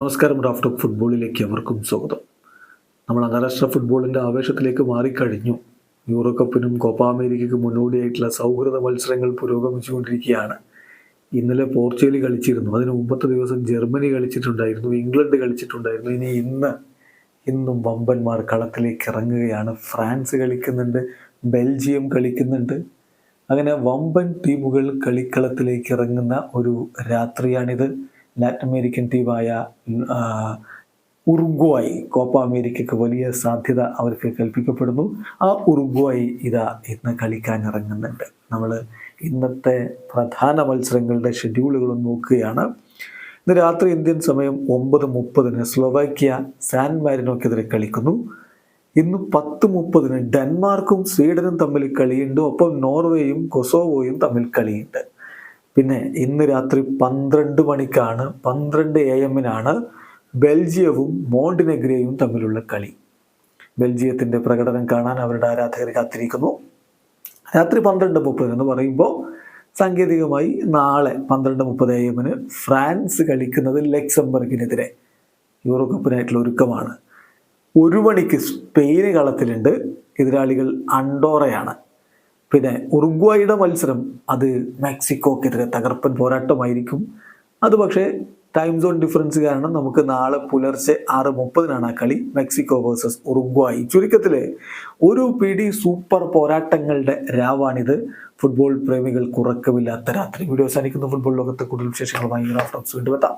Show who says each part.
Speaker 1: നമസ്കാരം. Raft of ഫുട്ബോളിലേക്ക് അവർക്കും സ്വാഗതം. നമ്മൾ അന്താരാഷ്ട്ര ഫുട്ബോളിൻ്റെ ആവേശത്തിലേക്ക് മാറിക്കഴിഞ്ഞു. യൂറോ കപ്പിനും കോപ്പ അമേരിക്കയ്ക്ക് മുന്നോടിയായിട്ടുള്ള സൗഹൃദ മത്സരങ്ങൾ പുരോഗമിച്ചുകൊണ്ടിരിക്കുകയാണ്. ഇന്നലെ പോർച്ചുഗൽ കളിച്ചിരുന്നു. അതിന് മുമ്പത്തെ ദിവസം ജർമ്മനി കളിച്ചിട്ടുണ്ടായിരുന്നു, ഇംഗ്ലണ്ട് കളിച്ചിട്ടുണ്ടായിരുന്നു. ഇന്നും വമ്പന്മാർ കളത്തിലേക്ക് ഇറങ്ങുകയാണ്. ഫ്രാൻസ് കളിക്കുന്നുണ്ട്, ബെൽജിയം കളിക്കുന്നുണ്ട്. അങ്ങനെ വമ്പൻ ടീമുകൾ കളിക്കളത്തിലേക്ക് ഇറങ്ങുന്ന ഒരു രാത്രിയാണിത്. ലാറ്റിൻ അമേരിക്കൻ ടീമായ ഉറുഗ്വായി കോപ്പ അമേരിക്കയ്ക്ക് വലിയ സാധ്യത അവർക്ക് കൽപ്പിക്കപ്പെടുന്നു. ആ ഉറുഗ്വായി ഇന്ന് കളിക്കാൻ ഇറങ്ങുന്നുണ്ട്. നമ്മൾ ഇന്നത്തെ പ്രധാന മത്സരങ്ങളുടെ ഷെഡ്യൂളുകളും നോക്കുകയാണ്. ഇന്ന് രാത്രി ഇന്ത്യൻ സമയം 9:30 സ്ലോവാക്യ സാൻ മാരിനോക്കെതിരെ കളിക്കുന്നു. ഇന്ന് 10:30 ഡെൻമാർക്കും സ്വീഡനും തമ്മിൽ കളിയുണ്ട്. ഒപ്പം നോർവേയും കൊസോവോയും തമ്മിൽ കളിയുണ്ട്. പിന്നെ ഇന്ന് രാത്രി 12 മണിക്കാണ്, 12 AM ബെൽജിയവും മോണ്ടിനെഗ്രയും തമ്മിലുള്ള കളി. ബെൽജിയത്തിൻ്റെ പ്രകടനം കാണാൻ അവരുടെ ആരാധകർ കാത്തിരിക്കുന്നു. രാത്രി 12:30 എന്ന് പറയുമ്പോൾ സാങ്കേതികമായി നാളെ 12:30 AM ഫ്രാൻസ് കളിക്കുന്നത് ലക്സംബർഗിനെതിരെ യൂറോ കപ്പിനായിട്ടുള്ള ഒരുക്കമാണ്. 1 മണിക്ക് സ്പെയിന് കളത്തിലുണ്ട്. എതിരാളികൾ അണ്ടോറയാണ്. പിന്നെ ഉറുഗ്വായുടെ മത്സരം അത് മെക്സിക്കോക്കെതിരെ തകർപ്പൻ പോരാട്ടമായിരിക്കും. അത് പക്ഷേ ടൈം സോൺ ഡിഫറൻസ് കാരണം നമുക്ക് നാളെ പുലർച്ചെ 6:30 ആ കളി. Mexico versus Uruguay. ചുരുക്കത്തിൽ ഒരു പിടി സൂപ്പർ പോരാട്ടങ്ങളുടെ രാവാണിത്. ഫുട്ബോൾ പ്രേമികൾക്ക് ഉറക്കമില്ലാത്ത രാത്രി. വീഡിയോ അവസാനിക്കുന്ന ഫുട്ബോൾ ലോകത്തെ കൂടുതൽ വിശേഷങ്ങളുമായി റാഫ്റ്റ് ഓഫ് വീണ്ടും എത്താം.